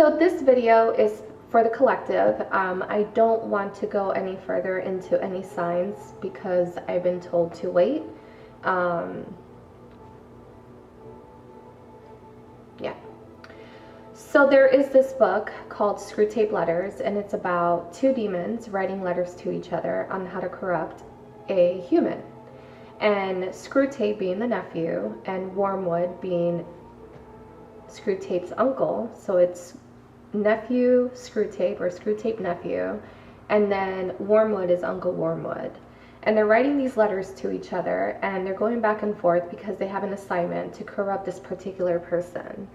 So this video is for the collective. I don't want to go any further into any signs because I've been told to wait. Yeah. So there is this book called Screwtape Letters, and it's about two demons writing letters to each other on how to corrupt a human. And Screwtape being the nephew, and Wormwood being Screwtape's uncle. So it's nephew Screwtape, or Screwtape nephew, and then Wormwood is Uncle Wormwood. And they're writing these letters to each other, and they're going back and forth because they have an assignment to corrupt this particular person.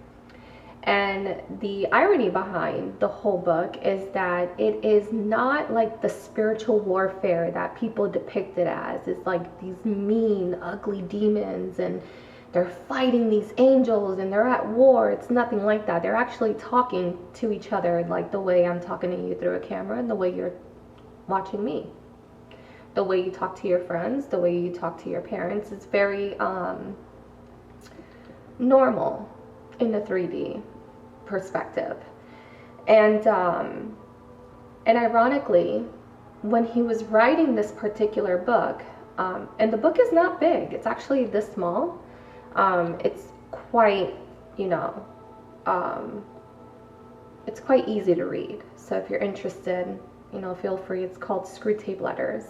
And the irony behind the whole book is that it is not like the spiritual warfare that people depict it as. It's like these mean, ugly demons, and they're fighting these angels, and they're at war. It's nothing like that. They're actually talking to each other like the way I'm talking to you through a camera, and the way you're watching me. The way you talk to your friends, the way you talk to your parents. It's very normal in the 3D perspective. And ironically, when he was writing this particular book, and the book is not big, it's actually this small. It's quite, it's quite easy to read. So if you're interested, feel free. It's called Screwtape Letters.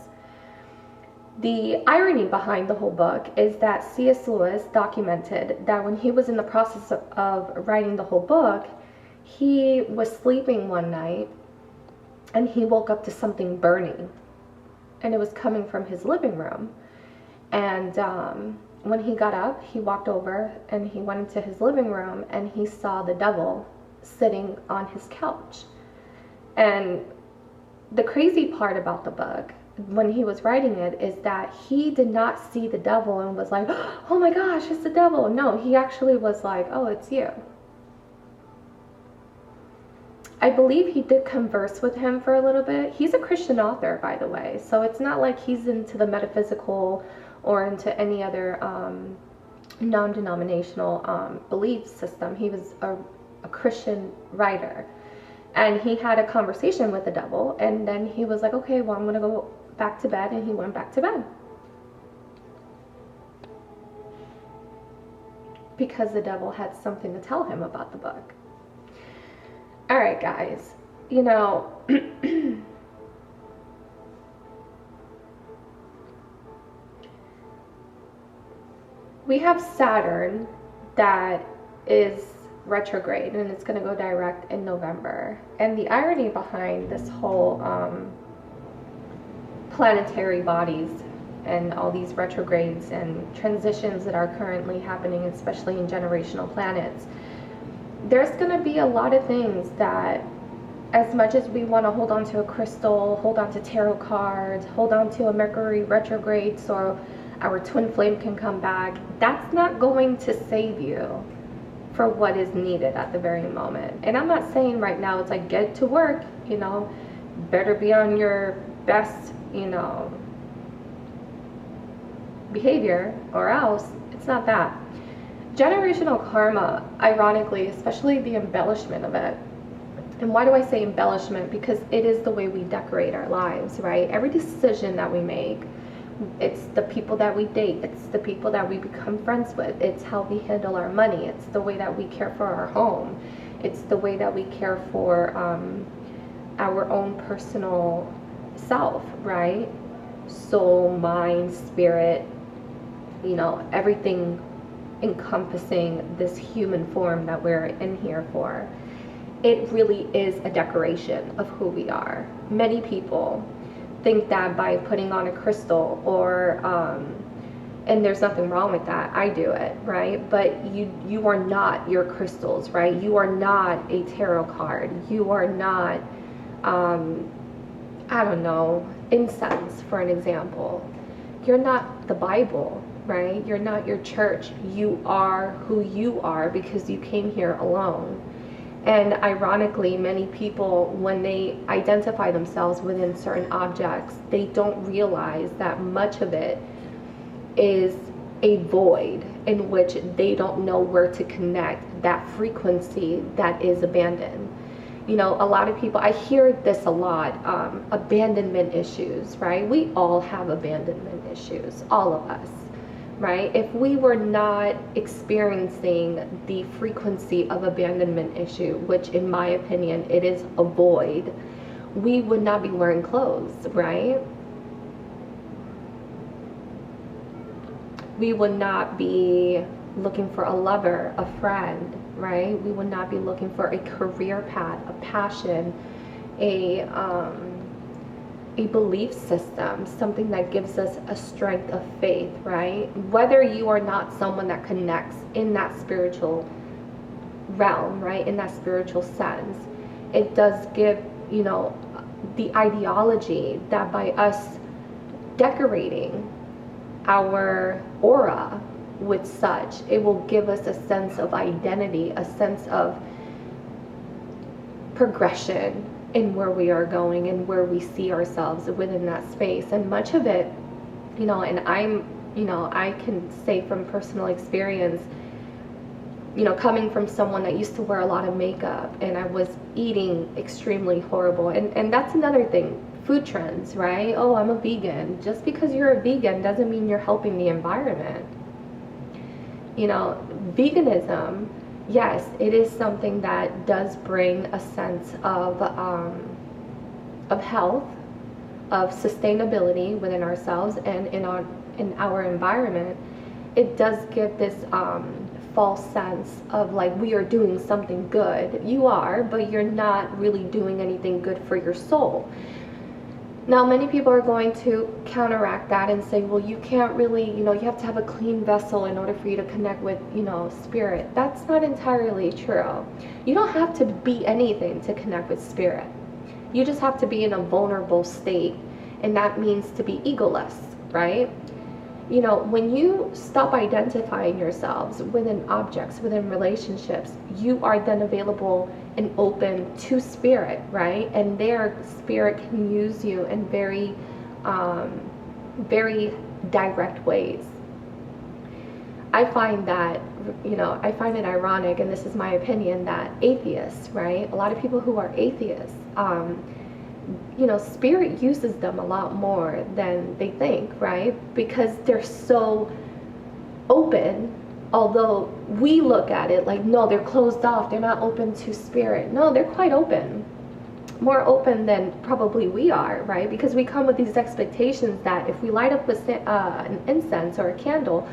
The irony behind the whole book is that C.S. Lewis documented that when he was in the process of writing the whole book, he was sleeping one night and he woke up to something burning, and it was coming from his living room. And when he got up, he walked over and he went into his living room, and he saw the devil sitting on his couch. And the crazy part about the book, when he was writing it, is that he did not see the devil and was like, oh my gosh, it's the devil. No, he actually was like, oh, it's you. I believe he did converse with him for a little bit. He's a Christian author, by the way, so it's not like he's into the metaphysical or into any other non-denominational belief system. He was a Christian writer. And he had a conversation with the devil, and then he was like, okay, well, I'm going to go back to bed, and he went back to bed. Because the devil had something to tell him about the book. All right, guys, we have Saturn that is retrograde, and it's going to go direct in November. And the irony behind this whole planetary bodies and all these retrogrades and transitions that are currently happening, especially in generational planets, there's going to be a lot of things that, as much as we want to hold on to a crystal, hold on to tarot cards, hold on to a Mercury retrograde so our twin flame can come back, that's not going to save you for what is needed at the very moment. And I'm not saying right now it's like, get to work, better be on your best, behavior, or else. It's not that. Generational karma, ironically, especially the embellishment of it. And why do I say embellishment? Because it is the way we decorate our lives, right? Every decision that we make, it's the people that we date, it's the people that we become friends with, it's how we handle our money, it's the way that we care for our home, it's the way that we care for our own personal self, right? Soul, mind, spirit, everything encompassing this human form that we're in here for. It really is a decoration of who we are. Many people think that by putting on a crystal or and there's nothing wrong with that, I do it, right? But you are not your crystals, right? You are not a tarot card, you are not I don't know, incense, for an example. You're not the Bible, right? You're not your church. You are who you are because you came here alone. And ironically, many people, when they identify themselves within certain objects, they don't realize that much of it is a void in which they don't know where to connect that frequency that is abandoned. You know, a lot of people, I hear this a lot, abandonment issues, right? We all have abandonment issues, all of us, right? If we were not experiencing the frequency of abandonment issue, which in my opinion, it is a void, we would not be wearing clothes, right? We would not be looking for a lover, a friend, right? We would not be looking for a career path, a passion, a belief system, something that gives us a strength of faith, right? Whether you are not someone that connects in that spiritual realm, right, in that spiritual sense, it does give, you know, the ideology that by us decorating our aura with such, it will give us a sense of identity, a sense of progression in where we are going and where we see ourselves within that space. And much of it, you know, and I can say from personal experience, you know, coming from someone that used to wear a lot of makeup, and I was eating extremely horrible. And that's another thing, food trends, right? Oh, I'm a vegan. Just because you're a vegan doesn't mean you're helping the environment. You know, veganism, yes, it is something that does bring a sense of health, of sustainability within ourselves and in our environment. It does give this false sense of like we are doing something good. You are, but you're not really doing anything good for your soul. Now, many people are going to counteract that and say, well, you can't really, you know, you have to have a clean vessel in order for you to connect with, you know, spirit. That's not entirely true. You don't have to be anything to connect with spirit. You just have to be in a vulnerable state, and that means to be egoless, right? You know, when you stop identifying yourselves within objects, within relationships, you are then available and open to spirit, right? And their spirit can use you in very, very direct ways. I find that, you know, I find it ironic, and this is my opinion, that atheists, right? A lot of people who are atheists, you know, spirit uses them a lot more than they think, right? Because they're so open, although we look at it like, no, they're closed off, they're not open to spirit. No, they're quite open, more open than probably we are, right? Because we come with these expectations that if we light up an incense or a candle,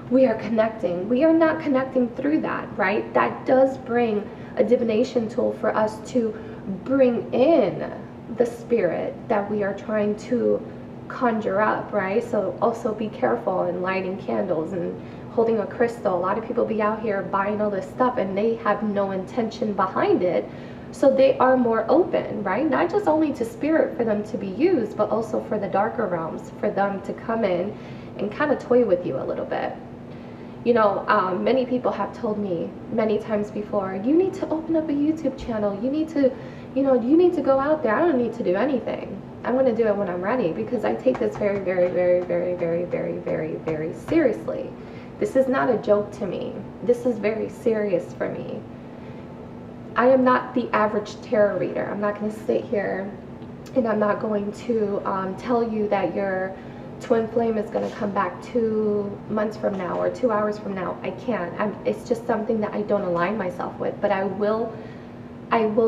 we are connecting. We are not connecting through that, right? That does bring a divination tool for us to bring in the spirit that we are trying to conjure up, right? So also be careful in lighting candles and holding a crystal. A lot of people be out here buying all this stuff and they have no intention behind it. So they are more open, right? Not just only to spirit for them to be used, but also for the darker realms, for them to come in and kind of toy with you a little bit. You know, many people have told me many times before, you need to open up a YouTube channel. You need to, you know, you need to go out there. I don't need to do anything. I'm going to do it when I'm ready, because I take this very, very, very, very, very, very, very, very seriously. This is not a joke to me. This is very serious for me. I am not the average tarot reader. I'm not going to sit here and I'm not going to tell you that your twin flame is going to come back 2 months from now or 2 hours from now. I can't. It's just something that I don't align myself with. But I will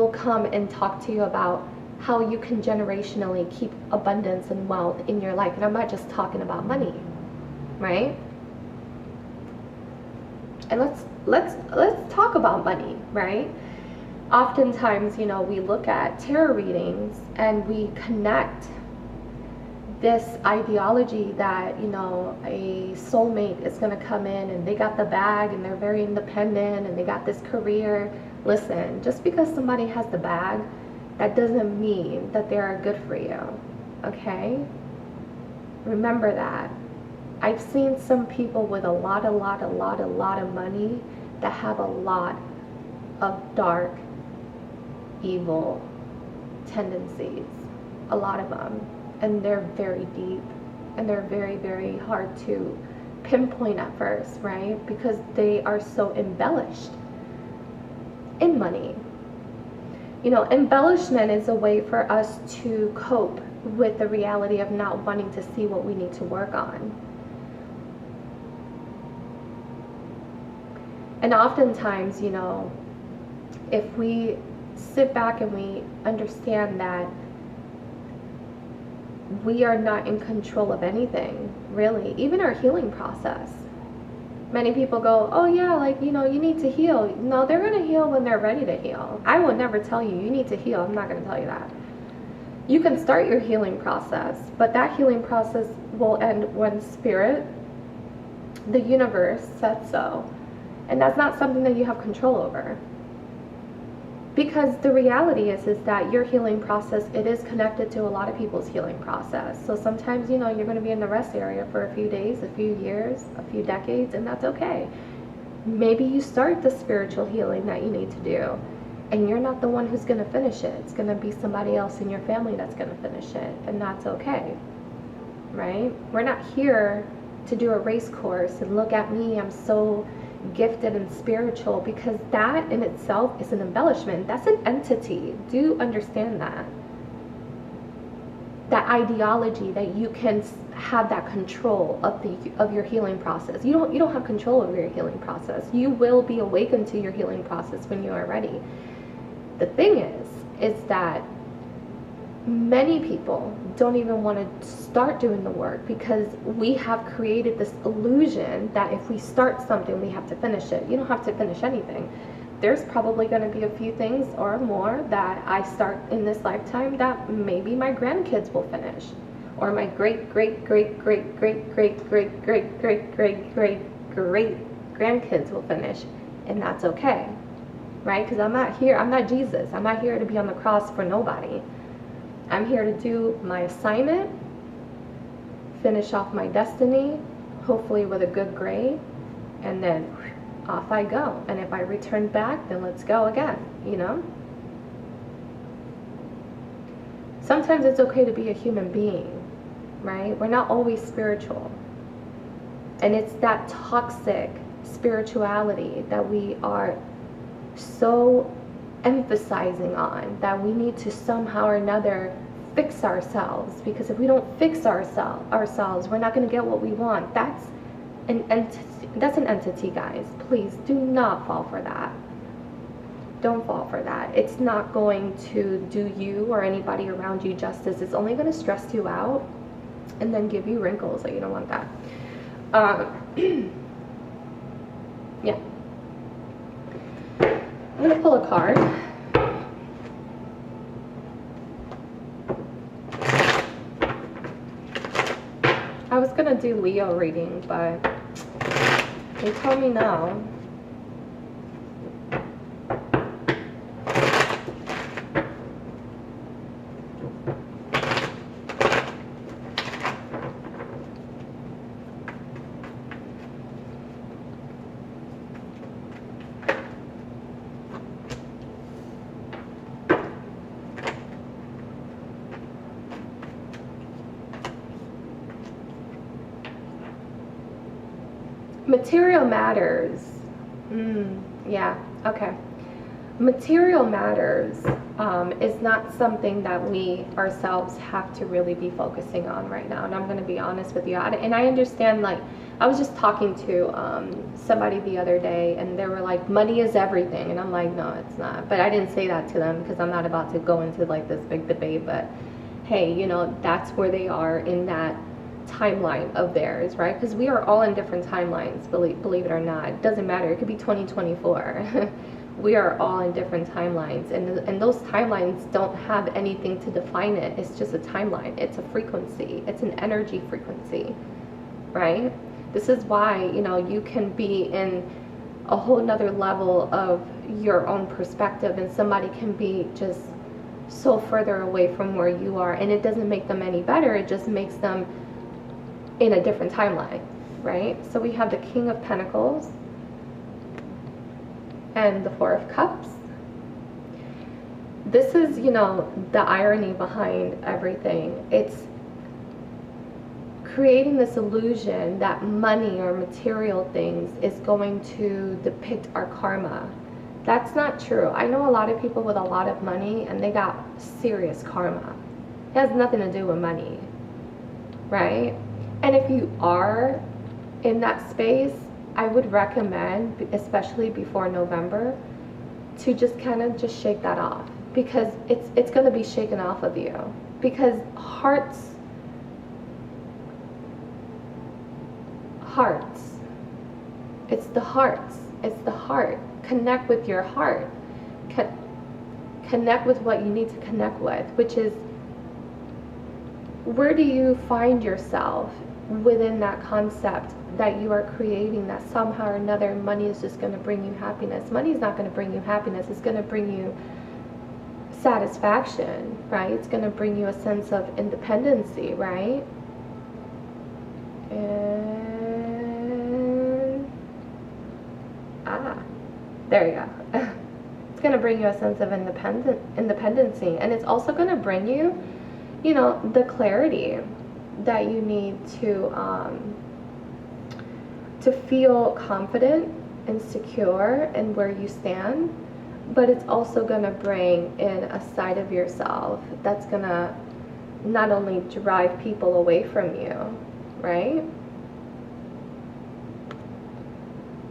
come and talk to you about how you can generationally keep abundance and wealth in your life. And I'm not just talking about money, right? And let's talk about money, right? Oftentimes, you know, we look at tarot readings and we connect this ideology that, you know, a soulmate is going to come in and they got the bag and they're very independent and they got this career. Listen, just because somebody has the bag, that doesn't mean that they are good for you, okay? Remember that. I've seen some people with a lot of money that have a lot of dark, evil tendencies, a lot of them. And they're very deep, and they're very, very hard to pinpoint at first, right? Because they are so embellished in money. You know, embellishment is a way for us to cope with the reality of not wanting to see what we need to work on. And oftentimes, you know, if we sit back and we understand that we are not in control of anything, really, even our healing process. Many people go, oh yeah, like, you know, you need to heal. No, they're going to heal when they're ready to heal. I will never tell you, you need to heal. I'm not going to tell you that. You can start your healing process, but that healing process will end when spirit, the universe, said so. And that's not something that you have control over. Because the reality is that your healing process, it is connected to a lot of people's healing process. So sometimes, you know, you're going to be in the rest area for a few days, a few years, a few decades, and that's okay. Maybe you start the spiritual healing that you need to do, and you're not the one who's going to finish it. It's going to be somebody else in your family that's going to finish it, and that's okay, right? We're not here to do a race course and look at me, I'm so gifted and spiritual, because that in itself is an embellishment. That's an entity. Do understand that. That ideology that you can have that control of your healing process. You don't have control over your healing process. You will be awakened to your healing process when you are ready. The thing is that many people don't even want to start doing the work because we have created this illusion that if we start something, we have to finish it. You don't have to finish anything. There's probably going to be a few things or more that I start in this lifetime that maybe my grandkids will finish, or my great grandkids will finish, and that's okay, right? Because I'm not Jesus. I'm not here to be on the cross for nobody. I'm here to do my assignment, finish off my destiny, hopefully with a good grade, and then off I go. And if I return back, then let's go again, you know? Sometimes it's okay to be a human being, right? We're not always spiritual. And it's that toxic spirituality that we are so emphasizing on, that we need to somehow or another fix ourselves, because if we don't fix ourselves, we're not going to get what we want. That's an entity, guys. Please do not fall for that. Don't fall for that. It's not going to do you or anybody around you justice. It's only going to stress you out and then give you wrinkles. That you don't want that. Yeah. I'm going to pull a card. I was going to do Leo reading, but they told me no. Material matters. Yeah, okay. Material matters is not something that we ourselves have to really be focusing on right now. And I'm going to be honest with you. And I understand, like, I was just talking to somebody the other day, and they were like, money is everything. And I'm like, no, it's not. But I didn't say that to them because I'm not about to go into like this big debate. But hey, you know, that's where they are in that timeline of theirs, right? Because we are all in different timelines, believe it or not. It doesn't matter. It could be 2024. We are all in different timelines, and those timelines don't have anything to define it. It's just a timeline. It's a frequency. It's an energy frequency, right? This is why, you know, you can be in a whole nother level of your own perspective, and somebody can be just so further away from where you are, and it doesn't make them any better. It just makes them in a different timeline, right? So we have the King of Pentacles and the Four of Cups. This is, you know, the irony behind everything. It's creating this illusion that money or material things is going to depict our karma. That's not true. I know a lot of people with a lot of money and they got serious karma. It has nothing to do with money, right? And if you are in that space, I would recommend, especially before November, to just kind of just shake that off, because it's going to be shaken off of you. Because hearts, it's the hearts, it's the heart. Connect with your heart. Connect with what you need to connect with, which is, where do you find yourself within that concept that you are creating, that somehow or another money is just going to bring you happiness? Money is not going to bring you happiness. It's going to bring you satisfaction, right? It's going to bring you a sense of independency, right? And there you go. It's going to bring you a sense of independency, and it's also going to bring you, you know, the clarity that you need to feel confident and secure in where you stand. But it's also going to bring in a side of yourself that's going to not only drive people away from you, right?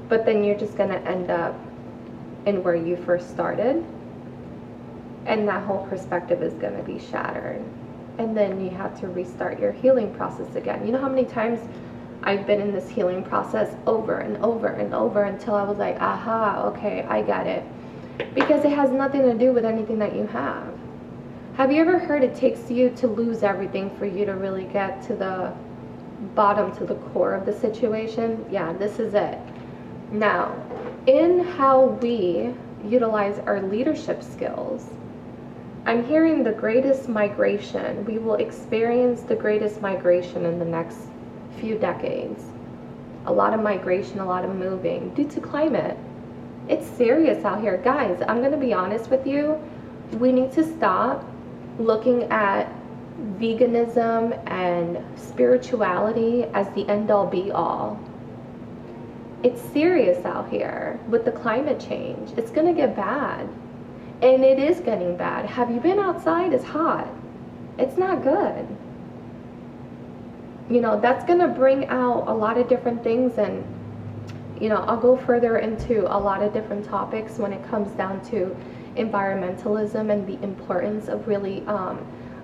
But then you're just going to end up in where you first started, and that whole perspective is going to be shattered. And then you have to restart your healing process again. You know how many times I've been in this healing process over and over and over until I was like, aha, okay, I get it. Because it has nothing to do with anything that you have. Have you ever heard it takes you to lose everything for you to really get to the bottom, to the core of the situation? Yeah, this is it. Now, in how we utilize our leadership skills, I'm hearing the greatest migration. We will experience the greatest migration in the next few decades. A lot of migration, a lot of moving due to climate. It's serious out here. Guys, I'm going to be honest with you. We need to stop looking at veganism and spirituality as the end-all be-all. It's serious out here with the climate change. It's going to get bad. And it is getting bad. Have you been outside? It's hot. It's not good. You know, that's going to bring out a lot of different things, and you know, I'll go further into a lot of different topics when it comes down to environmentalism and the importance of really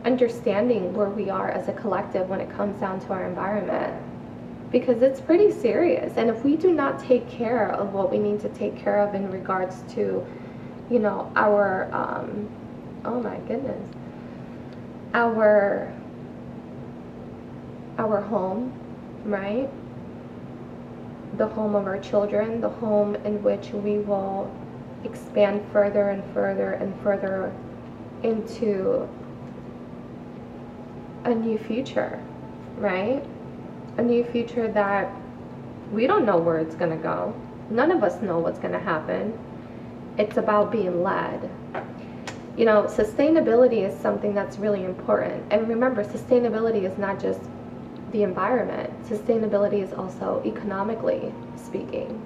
understanding where we are as a collective when it comes down to our environment. Because it's pretty serious. And if we do not take care of what we need to take care of in regards to, you know, our, oh my goodness, our home, right? The home of our children, the home in which we will expand further and further and further into a new future, right? A new future that we don't know where it's going to go. None of us know what's going to happen. It's about being led. You know, sustainability is something that's really important. And remember, sustainability is not just the environment. Sustainability is also economically speaking.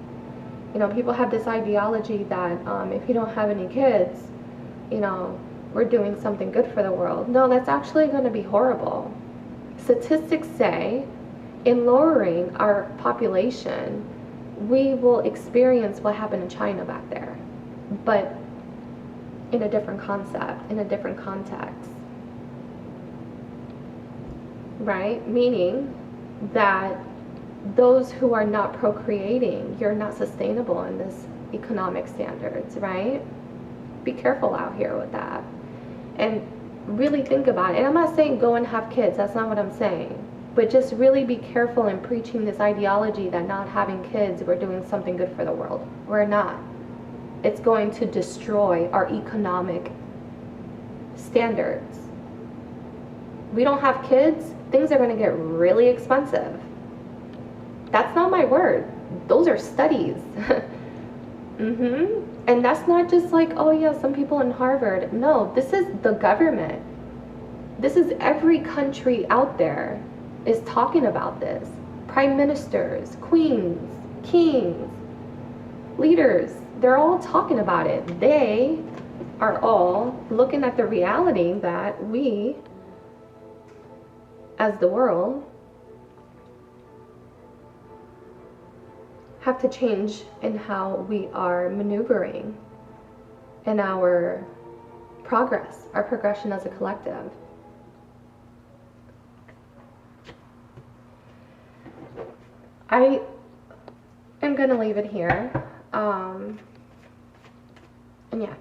You know, people have this ideology that if you don't have any kids, you know, we're doing something good for the world. No, that's actually going to be horrible. Statistics say in lowering our population, we will experience what happened in China back there, but in a different concept, in a different context. Right? Meaning that those who are not procreating, you're not sustainable in this economic standards, right? Be careful out here with that. And really think about it. And I'm not saying go and have kids, that's not what I'm saying. But just really be careful in preaching this ideology that not having kids, we're doing something good for the world. We're not. It's going to destroy our economic standards. We don't have kids, things are going to get really expensive. That's not my word. Those are studies. And that's not just like, oh yeah, some people in Harvard. No, this is the government. This is every country out there is talking about this. Prime ministers, queens, kings, leaders, they're all talking about it. They are all looking at the reality that we, as the world, have to change in how we are maneuvering in our progress, our progression as a collective. I am going to leave it here. And yeah.